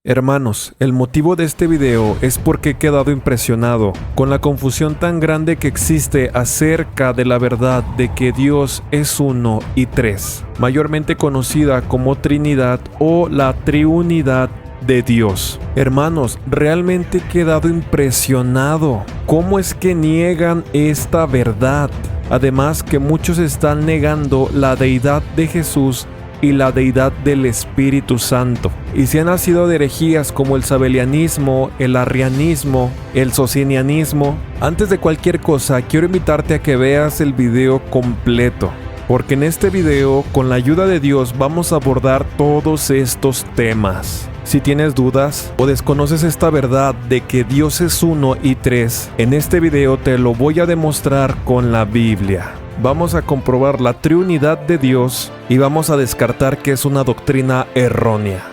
Hermanos, el motivo de este video es porque he quedado impresionado con la confusión tan grande que existe acerca de la verdad de que Dios es uno y tres, mayormente conocida como Trinidad o la Triunidad de Dios. Hermanos, realmente he quedado impresionado. ¿Cómo es que niegan esta verdad? Además que muchos están negando la deidad de Jesús y la deidad del Espíritu Santo. Y se han nacido de herejías como el sabelianismo, el arrianismo, el socinianismo. Antes de cualquier cosa, quiero invitarte a que veas el video completo, porque en este video, con la ayuda de Dios, vamos a abordar todos estos temas. Si tienes dudas o desconoces esta verdad de que Dios es uno y tres, en este video te lo voy a demostrar con la Biblia. Vamos a comprobar la triunidad de Dios y vamos a descartar que es una doctrina errónea.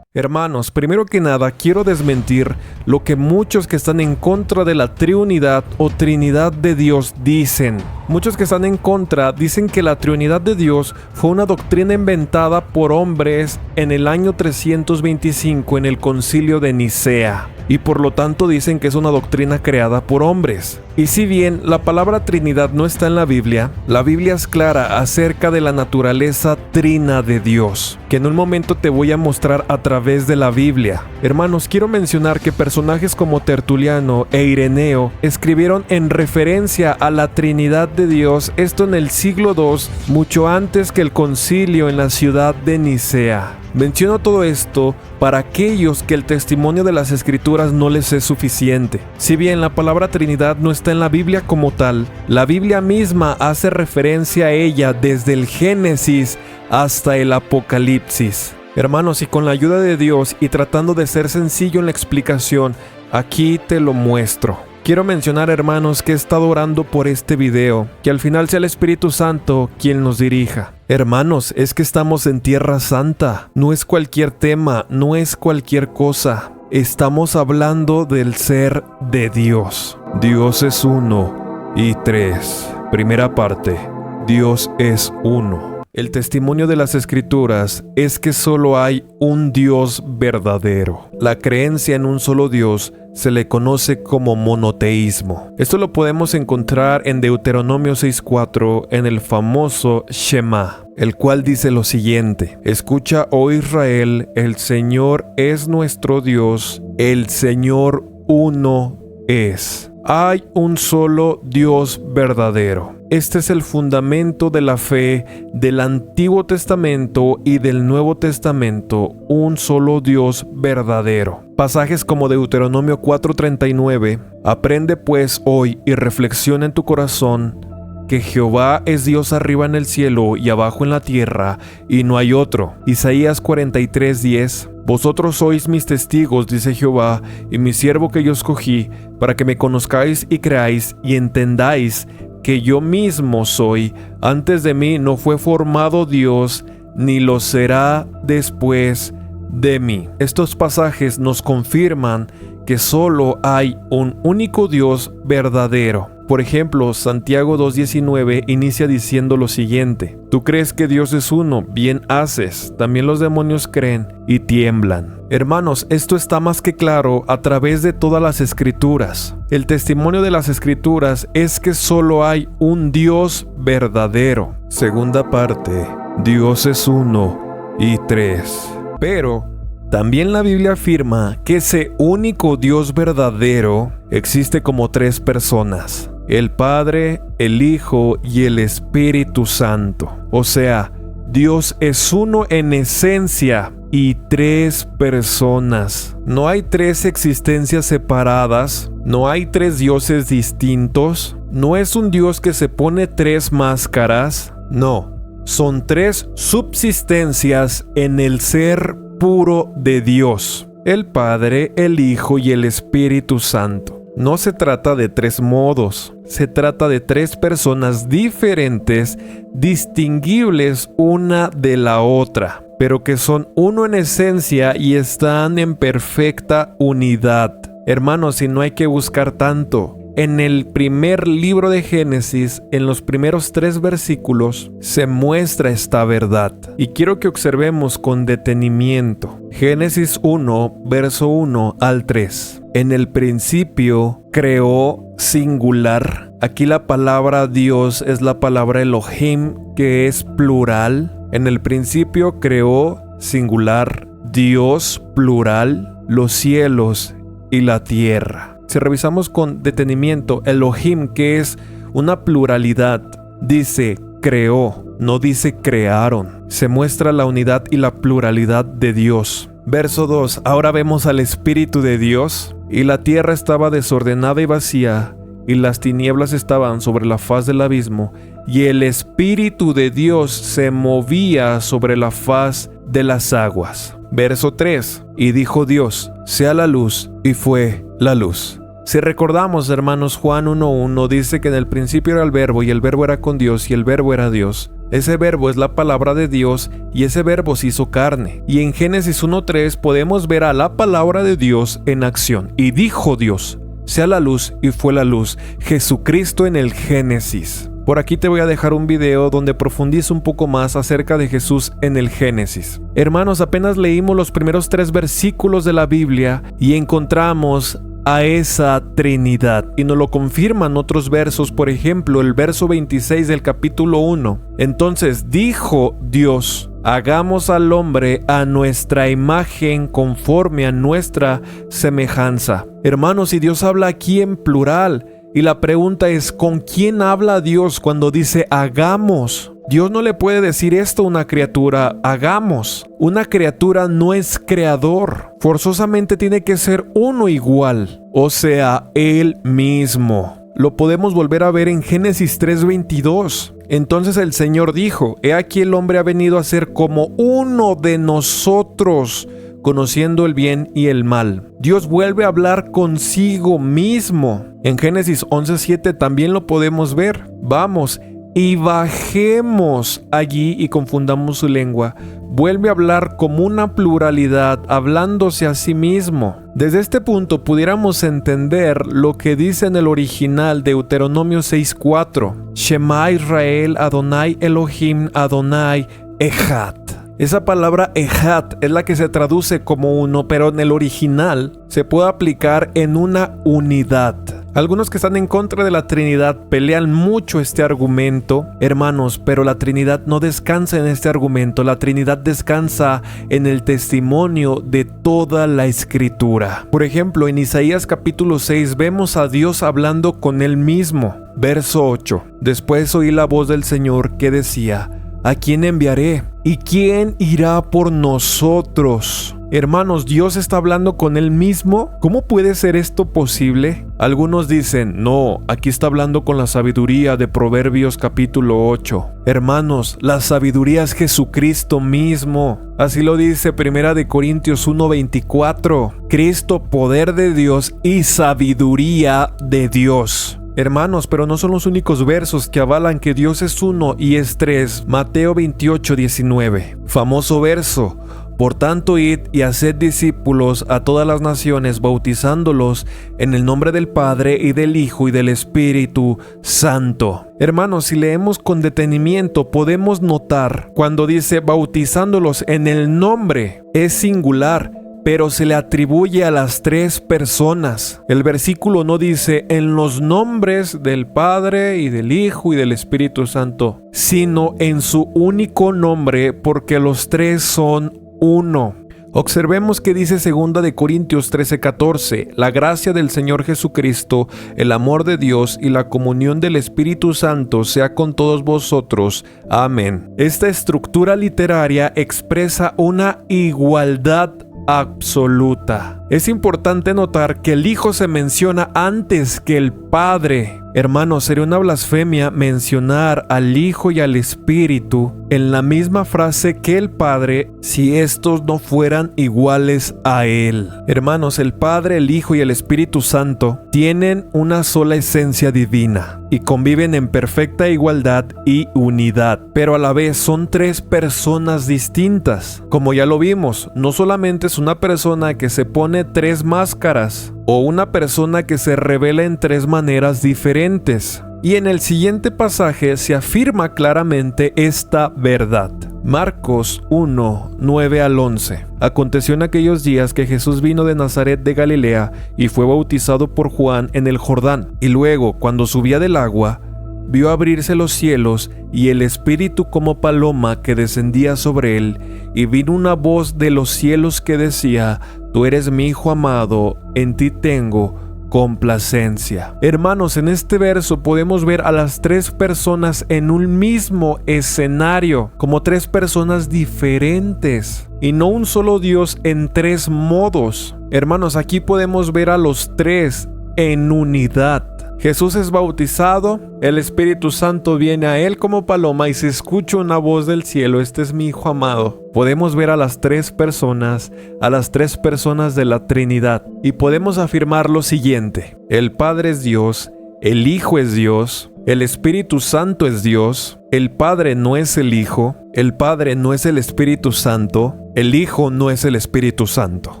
Hermanos, primero que nada quiero desmentir lo que muchos que están en contra de la triunidad o Trinidad de Dios dicen. Muchos que están en contra dicen que la Triunidad de Dios fue una doctrina inventada por hombres en el año 325 en el Concilio de Nicea, y por lo tanto dicen que es una doctrina creada por hombres. Y si bien la palabra Trinidad no está en la Biblia es clara acerca de la naturaleza trina de Dios, que en un momento te voy a mostrar a través de la Biblia. Hermanos, quiero mencionar que personajes como Tertuliano e Ireneo escribieron en referencia a la Trinidad de Dios, esto en el siglo II, mucho antes que el concilio en la ciudad de Nicea. Menciono todo esto para aquellos que el testimonio de las Escrituras no les es suficiente. Si bien la palabra Trinidad no está en la Biblia como tal, la Biblia misma hace referencia a ella desde el Génesis hasta el Apocalipsis. Hermanos, y con la ayuda de Dios y tratando de ser sencillo en la explicación, aquí te lo muestro. Quiero mencionar, hermanos, que he estado orando por este video, que al final sea el Espíritu Santo quien nos dirija. Hermanos, es que estamos en Tierra Santa, no es cualquier tema, no es cualquier cosa. Estamos hablando del ser de Dios. Dios es uno y tres. Primera parte, Dios es uno. El testimonio de las Escrituras es que solo hay un Dios verdadero. La creencia en un solo Dios se le conoce como monoteísmo. Esto lo podemos encontrar en Deuteronomio 6:4 en el famoso Shema, el cual dice lo siguiente: Escucha, oh Israel, el Señor es nuestro Dios, el Señor uno es. Hay un solo Dios verdadero. Este es el fundamento de la fe del Antiguo Testamento y del Nuevo Testamento, un solo Dios verdadero. Pasajes como Deuteronomio 4:39, aprende pues hoy y reflexiona en tu corazón que Jehová es Dios arriba en el cielo y abajo en la tierra, y no hay otro. Isaías 43:10, vosotros sois mis testigos, dice Jehová, y mi siervo que yo escogí, para que me conozcáis y creáis y entendáis que yo mismo soy. Antes de mí no fue formado Dios, ni lo será después de mí. Estos pasajes nos confirman que solo hay un único Dios verdadero. Por ejemplo, Santiago 2:19 inicia diciendo lo siguiente: Tú crees que Dios es uno, bien haces, también los demonios creen y tiemblan. Hermanos, esto está más que claro a través de todas las Escrituras. El testimonio de las Escrituras es que solo hay un Dios verdadero. Segunda parte, Dios es uno y tres. Pero también la Biblia afirma que ese único Dios verdadero existe como tres personas: el Padre, el Hijo y el Espíritu Santo. O sea, Dios es uno en esencia y tres personas. No hay tres existencias separadas, no hay tres dioses distintos, no es un Dios que se pone tres máscaras, no, son tres subsistencias en el ser puro de Dios: el Padre, el Hijo y el Espíritu Santo. No se trata de tres modos, se trata de tres personas diferentes, distinguibles una de la otra, pero que son uno en esencia y están en perfecta unidad. Hermanos, y no hay que buscar tanto. en el primer libro de Génesis, en los primeros 3 versículos, se muestra esta verdad. Y quiero que observemos con detenimiento. Génesis 1, verso 1 al 3. En el principio creó singular. Aquí la palabra Dios es la palabra Elohim, que es plural. En el principio creó singular Dios, plural, los cielos y la tierra. Si revisamos con detenimiento, Elohim, que es una pluralidad, dice creó, no dice crearon. Se muestra la unidad y la pluralidad de Dios. Verso 2. Ahora vemos al Espíritu de Dios, y la tierra estaba desordenada y vacía, y las tinieblas estaban sobre la faz del abismo, y el Espíritu de Dios se movía sobre la faz de las aguas. Verso 3. Y dijo Dios, sea la luz, y fue la luz. Si recordamos, hermanos, Juan 1:1 dice que en el principio era el verbo, y el verbo era con Dios, y el verbo era Dios. Ese verbo es la palabra de Dios, y ese verbo se hizo carne. Y en Génesis 1:3 podemos ver a la palabra de Dios en acción. Y dijo Dios, sea la luz, y fue la luz. Jesucristo en el Génesis. Por aquí te voy a dejar un video donde profundizo un poco más acerca de Jesús en el Génesis. Hermanos, apenas leímos los primeros 3 versículos de la Biblia y encontramos a esa Trinidad, y nos lo confirman otros versos. Por ejemplo, el verso 26 del capítulo 1. Entonces dijo Dios, hagamos al hombre a nuestra imagen, conforme a nuestra semejanza. Hermanos, y Dios habla aquí en plural, y la pregunta es, ¿con quién habla Dios cuando dice hagamos? Dios no le puede decir esto a una criatura, hagamos. Una criatura no es creador, forzosamente tiene que ser uno igual, o sea, Él mismo. Lo podemos volver a ver en Génesis 3:22. Entonces el Señor dijo, he aquí el hombre ha venido a ser como uno de nosotros, conociendo el bien y el mal. Dios vuelve a hablar consigo mismo. En Génesis 11:7 también lo podemos ver. Vamos y bajemos allí y confundamos su lengua. Vuelve a hablar como una pluralidad, hablándose a sí mismo. Desde este punto pudiéramos entender lo que dice en el original Deuteronomio 6:4. Shema Israel, Adonai Elohim, Adonai Echad. Esa palabra Echad es la que se traduce como uno, pero en el original se puede aplicar en una unidad. Algunos que están en contra de la Trinidad pelean mucho este argumento, hermanos, pero la Trinidad no descansa en este argumento. La Trinidad descansa en el testimonio de toda la Escritura. Por ejemplo, en Isaías capítulo 6 vemos a Dios hablando con Él mismo. Verso 8. Después oí la voz del Señor que decía, ¿a quién enviaré? ¿Y quién irá por nosotros? Hermanos, Dios está hablando con Él mismo. ¿Cómo puede ser esto posible? Algunos dicen, no, aquí está hablando con la sabiduría de Proverbios capítulo 8. Hermanos, la sabiduría es Jesucristo mismo. Así lo dice 1 Corintios 1:24. Cristo, poder de Dios y sabiduría de Dios. Hermanos, pero no son los únicos versos que avalan que Dios es uno y es tres. Mateo 28:19. Famoso verso. Por tanto, id y haced discípulos a todas las naciones, bautizándolos en el nombre del Padre y del Hijo y del Espíritu Santo. Hermanos, si leemos con detenimiento, podemos notar cuando dice bautizándolos en el nombre, es singular, pero se le atribuye a las 3 personas. El versículo no dice en los nombres del Padre y del Hijo y del Espíritu Santo, sino en su único nombre, porque los 3 son uno. Observemos que dice 2 Corintios 13:14, la gracia del Señor Jesucristo, el amor de Dios y la comunión del Espíritu Santo sea con todos vosotros. Amén. Esta estructura literaria expresa una igualdad absoluta. Es importante notar que el Hijo se menciona antes que el Padre. Hermanos, sería una blasfemia mencionar al Hijo y al Espíritu en la misma frase que el Padre si estos no fueran iguales a Él. Hermanos, el Padre, el Hijo y el Espíritu Santo tienen una sola esencia divina y conviven en perfecta igualdad y unidad, pero a la vez son 3 personas distintas. Como ya lo vimos, no solamente es una persona que se pone 3 máscaras, o una persona que se revela en tres maneras diferentes. Y en el siguiente pasaje se afirma claramente esta verdad. Marcos 1, 9 al 11. Aconteció en aquellos días que Jesús vino de Nazaret de Galilea y fue bautizado por Juan en el Jordán. Y luego, cuando subía del agua, vio abrirse los cielos y el Espíritu como paloma que descendía sobre él, y vino una voz de los cielos que decía: Tú eres mi Hijo amado, en ti tengo complacencia. Hermanos, en este verso podemos ver a las tres personas en un mismo escenario, como tres personas diferentes, y no un solo Dios en tres modos. Hermanos, aquí podemos ver a los tres en unidad. Jesús es bautizado, el Espíritu Santo viene a él como paloma y se escucha una voz del cielo: Este es mi Hijo amado. Podemos ver a las tres personas de la Trinidad, y podemos afirmar lo siguiente: el Padre es Dios, el Hijo es Dios, el Espíritu Santo es Dios. El Padre no es el Hijo, el Padre no es el Espíritu Santo, el Hijo no es el Espíritu Santo.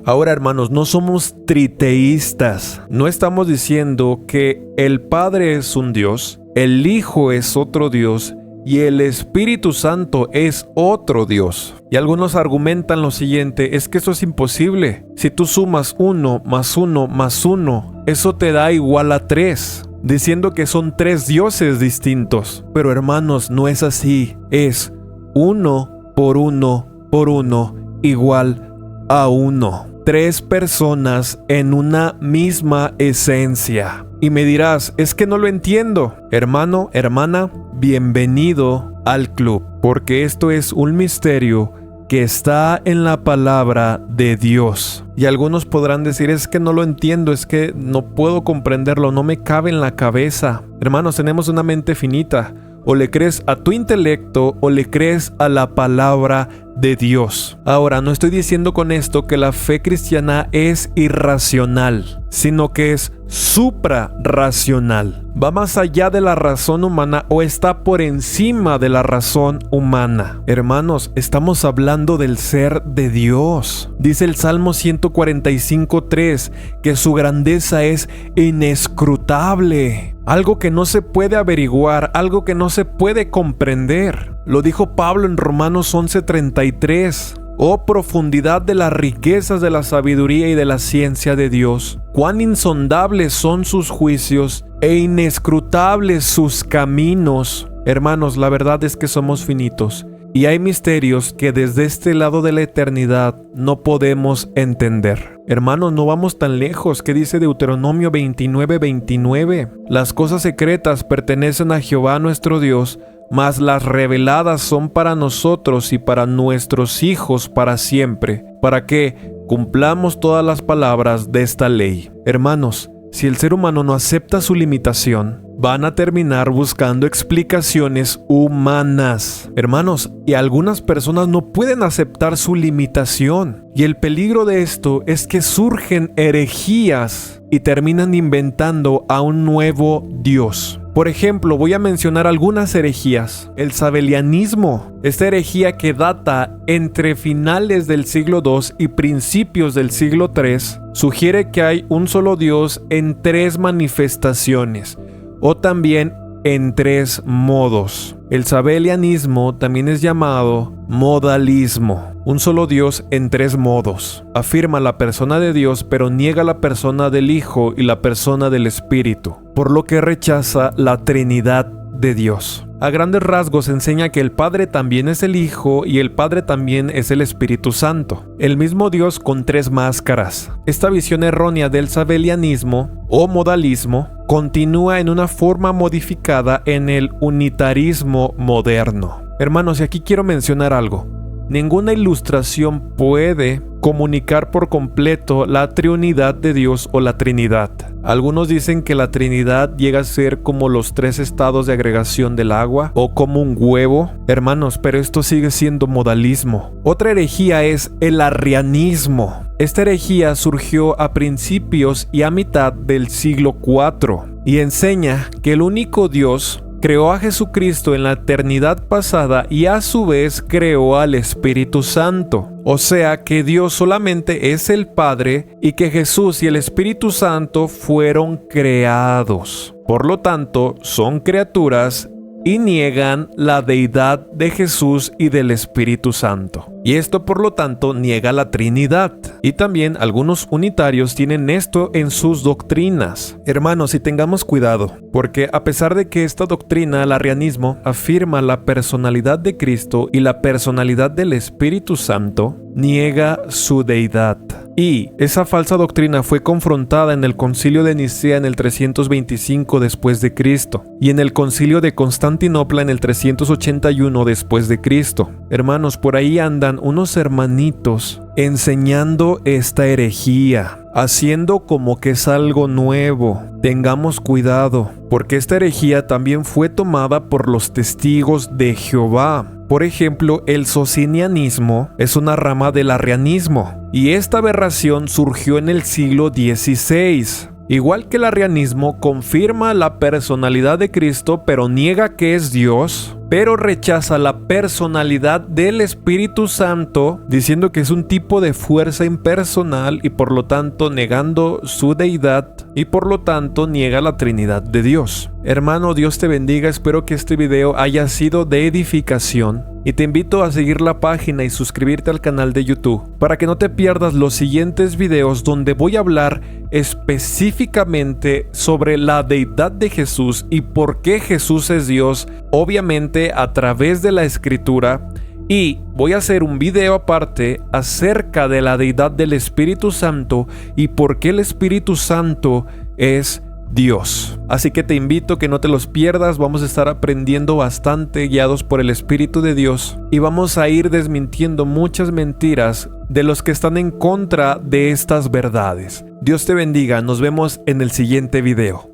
Ahora, hermanos, no somos triteístas. No estamos diciendo que el Padre es un Dios, el Hijo es otro Dios y el Espíritu Santo es otro Dios. Y algunos argumentan lo siguiente: es que eso es imposible. Si tú sumas 1 más 1 más 1, eso te da igual a 3. Diciendo que son tres dioses distintos. Pero hermanos, no es así. Es 1 por 1 por 1 igual a 1. Tres personas en una misma esencia. Y me dirás: es que no lo entiendo. Hermano, hermana, bienvenido al club, porque esto es un misterio que está en la palabra de Dios. Y algunos podrán decir: es que no lo entiendo, es que no puedo comprenderlo, no me cabe en la cabeza. Hermanos, tenemos una mente finita. O le crees a tu intelecto o le crees a la palabra de Dios. Ahora, no estoy diciendo con esto que la fe cristiana es irracional, sino que es suprarracional. Va más allá de la razón humana o está por encima de la razón humana. Hermanos, estamos hablando del ser de Dios. Dice el Salmo 145:3 que su grandeza es inescrutable. Algo que no se puede averiguar, algo que no se puede comprender. Lo dijo Pablo en Romanos 11:33. Oh profundidad de las riquezas de la sabiduría y de la ciencia de Dios. Cuán insondables son sus juicios e inescrutables sus caminos. Hermanos, la verdad es que somos finitos y hay misterios que desde este lado de la eternidad no podemos entender. Hermanos, no vamos tan lejos. ¿Qué dice Deuteronomio 29:29? Las cosas secretas pertenecen a Jehová nuestro Dios, mas las reveladas son para nosotros y para nuestros hijos para siempre, para que cumplamos todas las palabras de esta ley. Hermanos, si el ser humano no acepta su limitación, van a terminar buscando explicaciones humanas. Hermanos, y algunas personas no pueden aceptar su limitación. Y el peligro de esto es que surgen herejías y terminan inventando a un nuevo Dios. Por ejemplo, voy a mencionar algunas herejías. El sabelianismo, esta herejía que data entre finales del siglo II y principios del siglo III, sugiere que hay un solo Dios en tres manifestaciones, o también en tres modos. El sabelianismo también es llamado modalismo, un solo Dios en tres modos. Afirma la persona de Dios, pero niega la persona del Hijo y la persona del Espíritu, por lo que rechaza la Trinidad de Dios. A grandes rasgos enseña que el Padre también es el Hijo y el Padre también es el Espíritu Santo, el mismo Dios con tres máscaras. Esta visión errónea del sabelianismo o modalismo continúa en una forma modificada en el unitarismo moderno. Hermanos, y aquí quiero mencionar algo. Ninguna ilustración puede comunicar por completo la triunidad de Dios o la Trinidad. Algunos dicen que la Trinidad llega a ser como los tres estados de agregación del agua o como un huevo. Hermanos, pero esto sigue siendo modalismo. Otra herejía es el arrianismo. Esta herejía surgió a principios y a mitad del siglo IV y enseña que el único Dios creó a Jesucristo en la eternidad pasada y a su vez creó al Espíritu Santo. O sea que Dios solamente es el Padre y que Jesús y el Espíritu Santo fueron creados. Por lo tanto, son criaturas y niegan la deidad de Jesús y del Espíritu Santo. Y esto, por lo tanto, niega la Trinidad. Y también algunos unitarios tienen esto en sus doctrinas. Hermanos, y tengamos cuidado, porque a pesar de que esta doctrina, el arrianismo, afirma la personalidad de Cristo y la personalidad del Espíritu Santo, niega su deidad. Y esa falsa doctrina fue confrontada en el Concilio de Nicea en el 325 después de Cristo y en el Concilio de Constantinopla en el 381 después de Cristo. Hermanos, por ahí andan unos hermanitos enseñando esta herejía, haciendo como que es algo nuevo. Tengamos cuidado, porque esta herejía también fue tomada por los testigos de Jehová. Por ejemplo, el socinianismo es una rama del arrianismo, y esta aberración surgió en el siglo XVI. Igual que el arrianismo, confirma la personalidad de Cristo, pero niega que es Dios, pero rechaza la personalidad del Espíritu Santo, diciendo que es un tipo de fuerza impersonal y por lo tanto negando su deidad y por lo tanto niega la Trinidad de Dios. Hermano, Dios te bendiga, espero que este video haya sido de edificación y te invito a seguir la página y suscribirte al canal de YouTube para que no te pierdas los siguientes videos donde voy a hablar específicamente sobre la deidad de Jesús y por qué Jesús es Dios, obviamente a través de la Escritura. Y voy a hacer un video aparte acerca de la deidad del Espíritu Santo y por qué el Espíritu Santo es Dios. Así que te invito a que no te los pierdas, vamos a estar aprendiendo bastante guiados por el Espíritu de Dios y vamos a ir desmintiendo muchas mentiras de los que están en contra de estas verdades. Dios te bendiga, nos vemos en el siguiente video.